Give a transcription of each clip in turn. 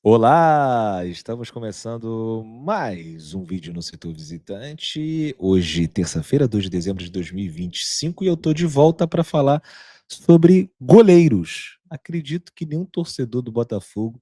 Olá! Estamos começando mais um vídeo no Setor Visitante. Hoje, terça-feira, 2 de dezembro de 2025, e eu tô de volta para falar sobre goleiros. Acredito que nenhum torcedor do Botafogo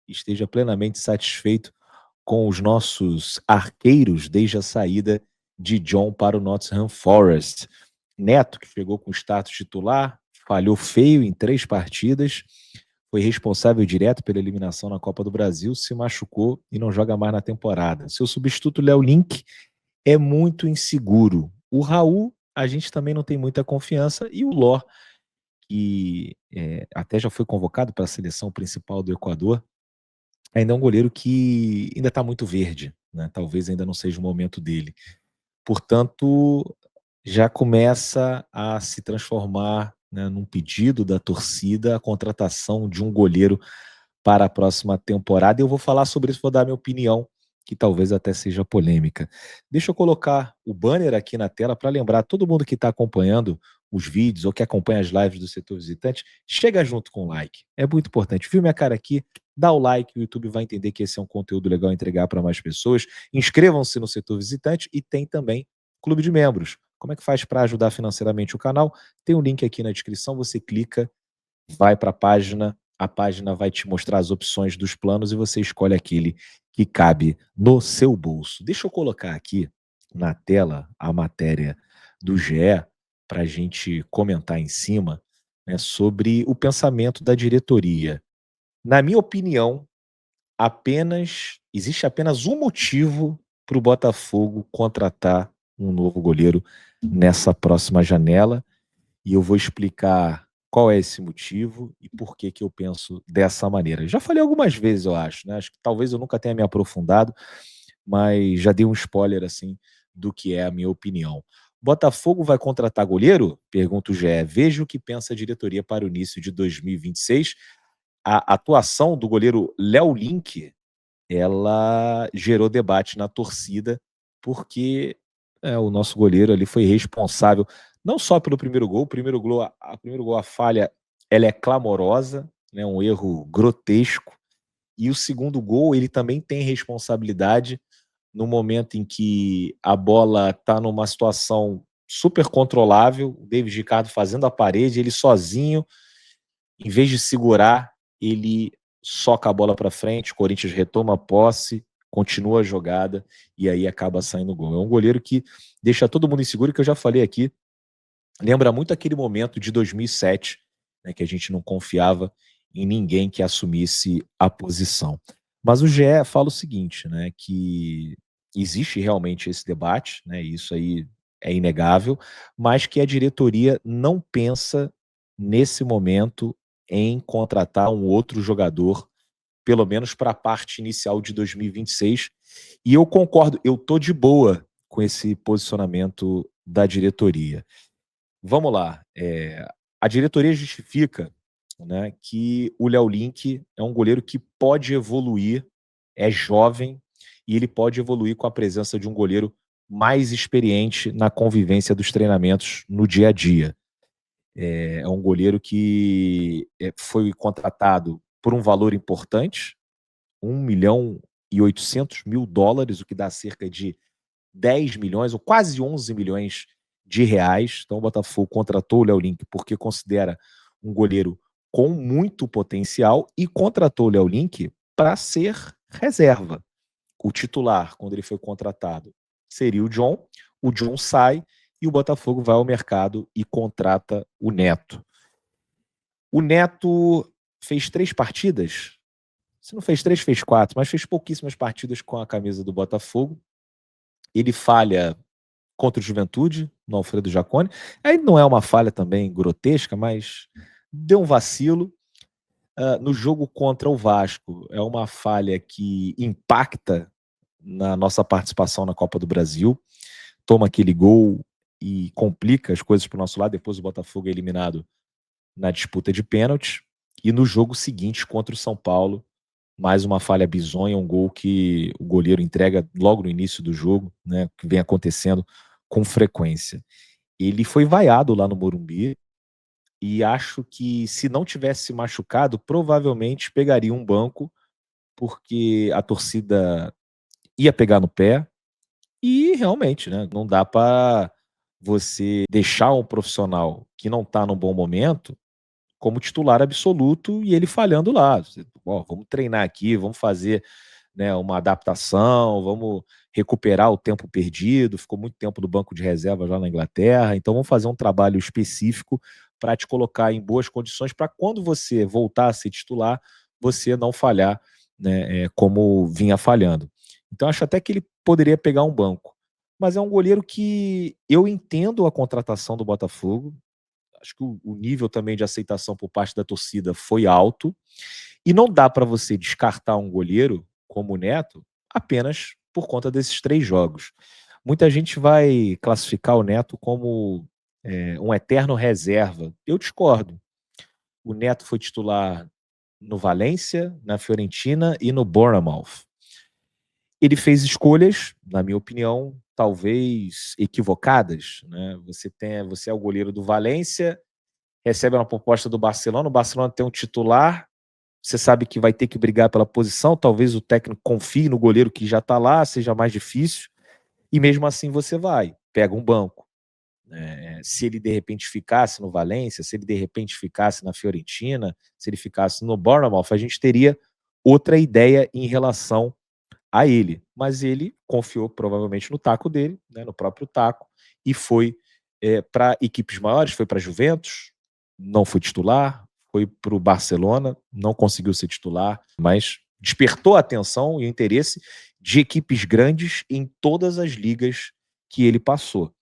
esteja plenamente satisfeito com os nossos arqueiros desde a saída de John para o Nottingham Forest. Neto, que chegou com status titular, falhou feio em 3 partidas, foi responsável direto pela eliminação na Copa do Brasil, se machucou e não joga mais na temporada. Seu substituto, Léo Link, é muito inseguro. O Raul, a gente também não tem muita confiança, e o Ló, que até já foi convocado para a seleção principal do Equador, ainda é um goleiro que ainda está muito verde, né? Talvez ainda não seja o momento dele. Portanto, já começa a se transformar, né, num pedido da torcida a contratação de um goleiro para a próxima temporada. E eu vou falar sobre isso, vou dar minha opinião, que talvez até seja polêmica. Deixa eu colocar o banner aqui na tela para lembrar todo mundo que está acompanhando os vídeos ou que acompanha as lives do Setor Visitante, chega junto com o like. É muito importante. Viu minha cara aqui? Dá o like, o YouTube vai entender que esse é um conteúdo legal a entregar para mais pessoas. Inscrevam-se no Setor Visitante e tem também Clube de Membros. Como é que faz para ajudar financeiramente o canal? Tem um link aqui na descrição, você clica, vai para a página vai te mostrar as opções dos planos e você escolhe aquele que cabe no seu bolso. Deixa eu colocar aqui na tela a matéria do GE para a gente comentar em cima, né, sobre o pensamento da diretoria. Na minha opinião, existe apenas um motivo para o Botafogo contratar um novo goleiro nessa próxima janela, e eu vou explicar qual é esse motivo e por que que eu penso dessa maneira. Já falei algumas vezes, eu acho, né? Acho que talvez eu nunca tenha me aprofundado, mas já dei um spoiler assim do que é a minha opinião. Botafogo vai contratar goleiro? Pergunta o GE. Veja o que pensa a diretoria para o início de 2026. A atuação do goleiro Léo Link, ela gerou debate na torcida, porque o nosso goleiro ali foi responsável não só pelo primeiro gol, a falha ela é clamorosa, né, um erro grotesco, e o segundo gol ele também tem responsabilidade no momento em que a bola está numa situação super controlável, o David Ricardo fazendo a parede, ele sozinho, em vez de segurar, ele soca a bola para frente, o Corinthians retoma a posse, continua a jogada e aí acaba saindo o gol. É um goleiro que deixa todo mundo inseguro, que eu já falei aqui, lembra muito aquele momento de 2007, né, que a gente não confiava em ninguém que assumisse a posição. Mas o GE fala o seguinte, né, que existe realmente esse debate, né, isso aí é inegável, mas que a diretoria não pensa nesse momento em contratar um outro jogador, pelo menos para a parte inicial de 2026. E eu concordo, eu tô de boa com esse posicionamento da diretoria. Vamos lá, a diretoria justifica, né, que o Léo Link é um goleiro que pode evoluir, é jovem, e ele pode evoluir com a presença de um goleiro mais experiente na convivência dos treinamentos no dia a dia. É um goleiro que foi contratado por um valor importante, 1.800.000 dólares, o que dá cerca de 10 milhões, ou quase 11 milhões de reais. Então o Botafogo contratou o Léo Link porque considera um goleiro com muito potencial e contratou o Léo Link para ser reserva. O titular, quando ele foi contratado, seria o John sai e o Botafogo vai ao mercado e contrata o Neto. O Neto fez 3 partidas, se não fez 3, fez 4, mas fez pouquíssimas partidas com a camisa do Botafogo. Ele falha contra o Juventude, no Alfredo Jaconi. Aí não é uma falha também grotesca, mas deu um vacilo. No jogo contra o Vasco, é uma falha que impacta na nossa participação na Copa do Brasil. Toma aquele gol e complica as coisas para o nosso lado. Depois o Botafogo é eliminado na disputa de pênalti. E no jogo seguinte, contra o São Paulo, mais uma falha bizonha, um gol que o goleiro entrega logo no início do jogo, né, que vem acontecendo com frequência. Ele foi vaiado lá no Morumbi e acho que se não tivesse machucado, provavelmente pegaria um banco porque a torcida ia pegar no pé e realmente, né, não dá para você deixar um profissional que não está num bom momento como titular absoluto e ele falhando lá. Você, "Ó, vamos treinar aqui, vamos fazer, né, uma adaptação, vamos recuperar o tempo perdido", ficou muito tempo no banco de reservas lá na Inglaterra, então vamos fazer um trabalho específico para te colocar em boas condições para quando você voltar a ser titular, você não falhar, né, como vinha falhando. Então acho até que ele poderia pegar um banco, mas é um goleiro que eu entendo a contratação do Botafogo, acho que o nível também de aceitação por parte da torcida foi alto, e não dá para você descartar um goleiro como o Neto apenas por conta desses 3 jogos. Muita gente vai classificar o Neto como, um eterno reserva. Eu discordo. O Neto foi titular no Valência, na Fiorentina e no Bournemouth. Ele fez escolhas, na minha opinião, talvez equivocadas, né. Você é o goleiro do Valência, recebe uma proposta do Barcelona, o Barcelona tem um titular, você sabe que vai ter que brigar pela posição, talvez o técnico confie no goleiro que já está lá, seja mais difícil, e mesmo assim você vai, pega um banco. Se ele de repente ficasse no Valência, se ele de repente ficasse na Fiorentina, se ele ficasse no Bournemouth, a gente teria outra ideia em relação a ele. Mas ele confiou provavelmente no taco dele, né, no próprio taco, e foi para equipes maiores, foi para a Juventus, não foi titular, foi para o Barcelona, não conseguiu ser titular, mas despertou a atenção e o interesse de equipes grandes em todas as ligas que ele passou.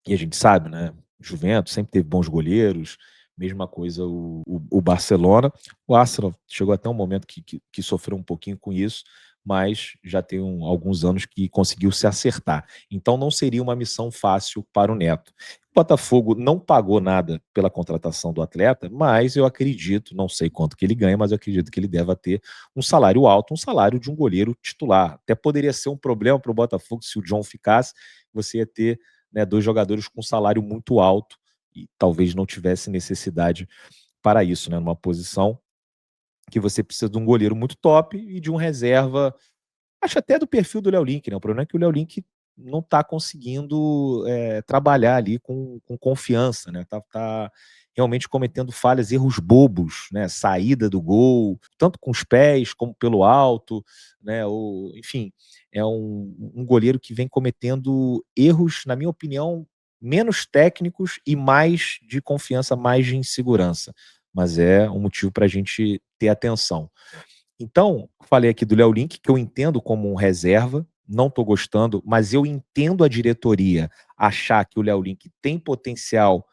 E a gente sabe, né, Juventus sempre teve bons goleiros, mesma coisa o Barcelona. O Arsenal chegou até um momento que sofreu um pouquinho com isso, mas já tem alguns anos que conseguiu se acertar. Então não seria uma missão fácil para o Neto. O Botafogo não pagou nada pela contratação do atleta, mas eu acredito, não sei quanto que ele ganha, mas eu acredito que ele deva ter um salário alto, um salário de um goleiro titular. Até poderia ser um problema para o Botafogo se o John ficasse, você ia ter, né, 2 jogadores com salário muito alto e talvez não tivesse necessidade para isso, né, numa posição que você precisa de um goleiro muito top e de um reserva, acho até do perfil do Léo Link, né, o problema é que o Léo Link não está conseguindo, trabalhar ali com confiança, né, tá realmente cometendo falhas, erros bobos, né, saída do gol, tanto com os pés como pelo alto, né, enfim, é um goleiro que vem cometendo erros, na minha opinião, menos técnicos e mais de confiança, mais de insegurança, mas é um motivo para a gente ter atenção. Então, falei aqui do Léo Link, que eu entendo como um reserva, não estou gostando, mas eu entendo a diretoria achar que o Léo Link tem potencial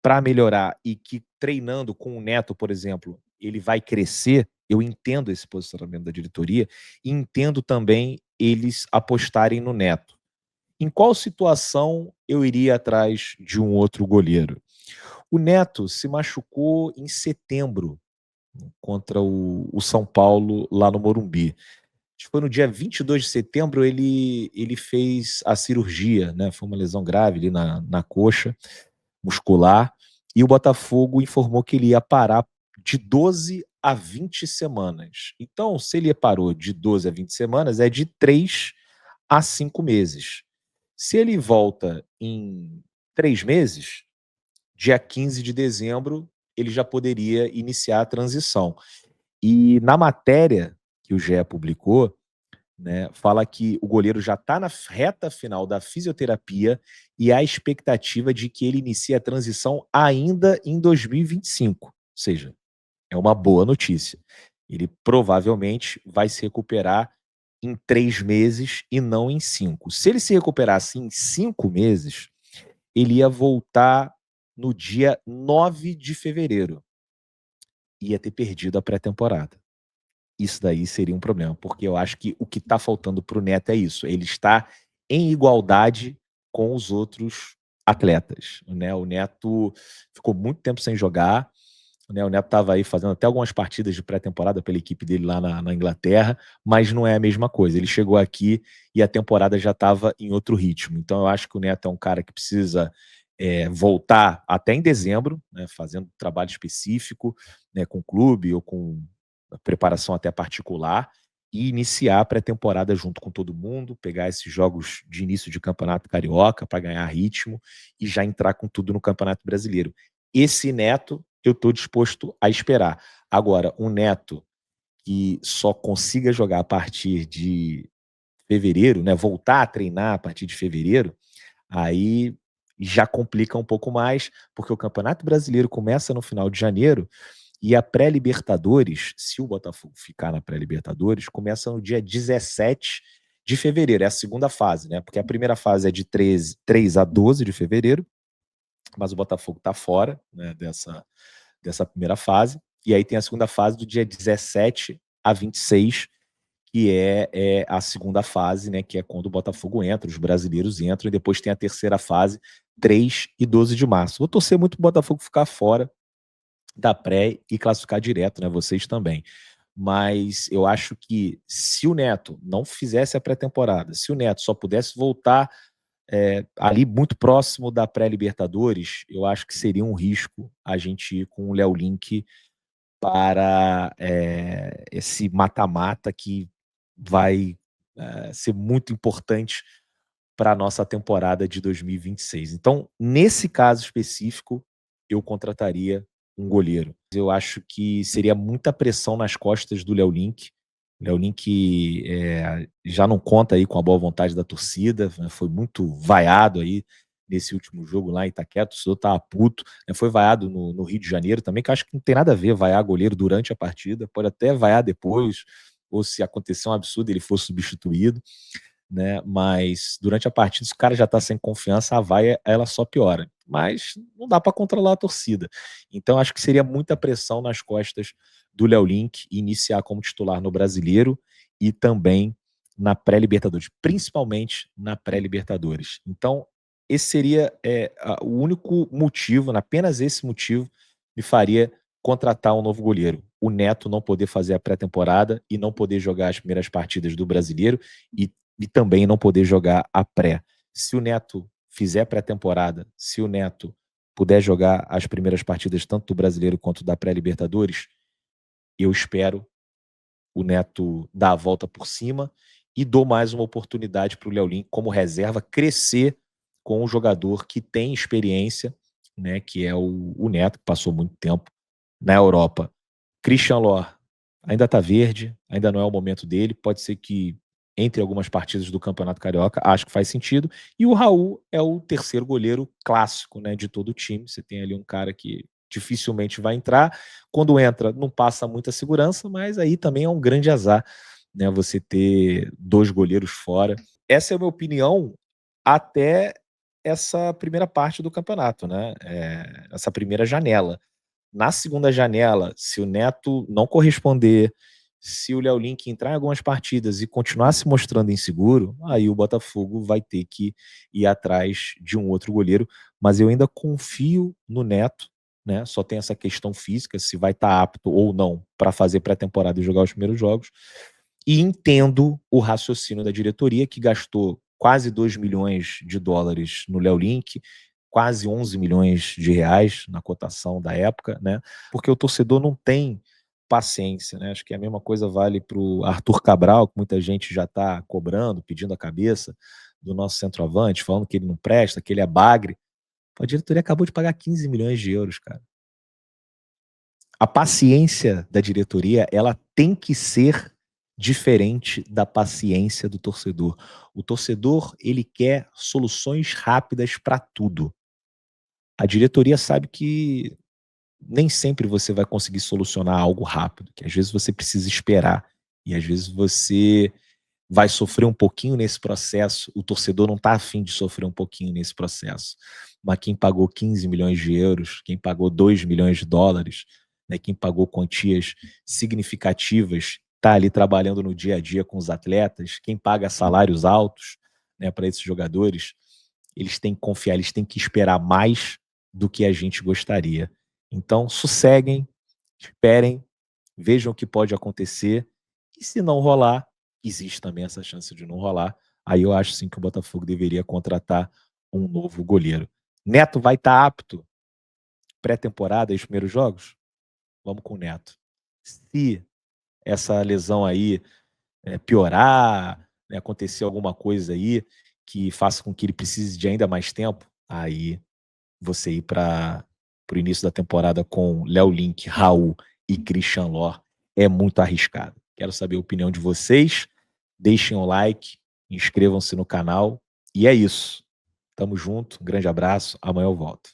para melhorar e que treinando com o Neto, por exemplo, ele vai crescer. Eu entendo esse posicionamento da diretoria e entendo também eles apostarem no Neto. Em qual situação eu iria atrás de um outro goleiro? O Neto se machucou em setembro contra o São Paulo lá no Morumbi. Acho que foi no dia 22 de setembro ele fez a cirurgia, né, foi uma lesão grave ali na coxa muscular, e o Botafogo informou que ele ia parar de 12 a 20 semanas. Então, se ele parou de 12 a 20 semanas, é de 3 a 5 meses. Se ele volta em 3 meses, dia 15 de dezembro, ele já poderia iniciar a transição. E na matéria que o GE publicou, né, fala que o goleiro já está na reta final da fisioterapia e há a expectativa de que ele inicie a transição ainda em 2025. Ou seja, é uma boa notícia. Ele provavelmente vai se recuperar em 3 meses e não em 5. Se ele se recuperasse em 5 meses, ele ia voltar no dia 9 de fevereiro. Ia ter perdido a pré-temporada. Isso daí seria um problema, porque eu acho que o que está faltando para o Neto é isso, ele está em igualdade com os outros atletas, né. O Neto ficou muito tempo sem jogar, né, o Neto estava aí fazendo até algumas partidas de pré-temporada pela equipe dele lá na Inglaterra, mas não é a mesma coisa. Ele chegou aqui e a temporada já estava em outro ritmo. Então eu acho que o Neto é um cara que precisa, voltar até em dezembro, né, fazendo trabalho específico, né, com o clube ou com preparação até particular, e iniciar a pré-temporada junto com todo mundo, pegar esses jogos de início de campeonato carioca para ganhar ritmo e já entrar com tudo no Campeonato Brasileiro. Esse Neto eu estou disposto a esperar. Agora, um Neto que só consiga jogar a partir de fevereiro, né, voltar a treinar a partir de fevereiro, aí já complica um pouco mais, porque o Campeonato Brasileiro começa no final de janeiro e a pré-Libertadores, se o Botafogo ficar na pré-Libertadores, começa no dia 17 de fevereiro, é a segunda fase, né? Porque a primeira fase é de 3 a 12 de fevereiro, mas o Botafogo está fora, né, dessa primeira fase. E aí tem a segunda fase do dia 17 a 26, que é a segunda fase, né, que é quando o Botafogo entra, os brasileiros entram, e depois tem a terceira fase, 3 e 12 de março. Vou torcer muito o Botafogo ficar fora da pré e classificar direto, né? Vocês também. Mas eu acho que se o Neto não fizesse a pré-temporada, se o Neto só pudesse voltar ali muito próximo da pré-Libertadores, eu acho que seria um risco a gente ir com o Léo Link para esse mata-mata que vai ser muito importante para a nossa temporada de 2026. Então, nesse caso específico, eu contrataria um goleiro. Eu acho que seria muita pressão nas costas do Léo Link. O Léo Link já não conta aí com a boa vontade da torcida, né? Foi muito vaiado aí nesse último jogo lá em Itaquera, o torcedor estava puto, né? Foi vaiado no Rio de Janeiro também, que eu acho que não tem nada a ver vaiar goleiro durante a partida, pode até vaiar depois, ou se acontecer um absurdo ele for substituído, né? Mas durante a partida, se o cara já tá sem confiança, a vaia ela só piora. Mas não dá para controlar a torcida. Então acho que seria muita pressão nas costas do Léo Link iniciar como titular no Brasileiro e também na pré-Libertadores, principalmente na pré-Libertadores. Então esse seria o único motivo, apenas esse motivo, me faria contratar um novo goleiro. O Neto não poder fazer a pré-temporada e não poder jogar as primeiras partidas do Brasileiro e também não poder jogar a pré. Se o Neto fizer pré-temporada, se o Neto puder jogar as primeiras partidas tanto do Brasileiro quanto da pré-Libertadores, eu espero o Neto dar a volta por cima e dou mais uma oportunidade para o Léo Link como reserva crescer com um jogador que tem experiência, né, que é o Neto, que passou muito tempo na Europa. Christian Lor ainda está verde, ainda não é o momento dele, pode ser que entre algumas partidas do Campeonato Carioca, acho que faz sentido. E o Raul é o terceiro goleiro clássico, né, de todo o time. Você tem ali um cara que dificilmente vai entrar. Quando entra, não passa muita segurança, mas aí também é um grande azar, né, você ter dois goleiros fora. Essa é a minha opinião até essa primeira parte do campeonato, né? Essa primeira janela. Na segunda janela, se o Neto não corresponder, se o Léo Link entrar em algumas partidas e continuar se mostrando inseguro, aí o Botafogo vai ter que ir atrás de um outro goleiro. Mas eu ainda confio no Neto, né? Só tem essa questão física, se vai estar apto ou não para fazer pré-temporada e jogar os primeiros jogos. E entendo o raciocínio da diretoria, que gastou quase 2 milhões de dólares no Léo Link, quase 11 milhões de reais na cotação da época, né? Porque o torcedor não tem paciência, né? Acho que a mesma coisa vale para o Arthur Cabral, que muita gente já está cobrando, pedindo a cabeça do nosso centroavante, falando que ele não presta, que ele é bagre. A diretoria acabou de pagar 15 milhões de euros, cara. A paciência da diretoria, ela tem que ser diferente da paciência do torcedor. O torcedor, ele quer soluções rápidas para tudo. A diretoria sabe que nem sempre você vai conseguir solucionar algo rápido, que às vezes você precisa esperar e às vezes você vai sofrer um pouquinho nesse processo. O torcedor não está afim de sofrer um pouquinho nesse processo. Mas quem pagou 15 milhões de euros, quem pagou 2 milhões de dólares, né, quem pagou quantias significativas, está ali trabalhando no dia a dia com os atletas, quem paga salários altos, né, para esses jogadores, eles têm que confiar, eles têm que esperar mais do que a gente gostaria. Então, sosseguem, esperem, vejam o que pode acontecer, e se não rolar, existe também essa chance de não rolar, aí eu acho sim que o Botafogo deveria contratar um novo goleiro. Neto vai estar apto pré-temporada e os primeiros jogos? Vamos com o Neto. Se essa lesão aí piorar, né, acontecer alguma coisa aí que faça com que ele precise de ainda mais tempo, aí você ir para o início da temporada com Léo Link, Raul e Christian Lor é muito arriscado. Quero saber a opinião de vocês. Deixem o like, inscrevam-se no canal. E é isso. Tamo junto, um grande abraço. Amanhã eu volto.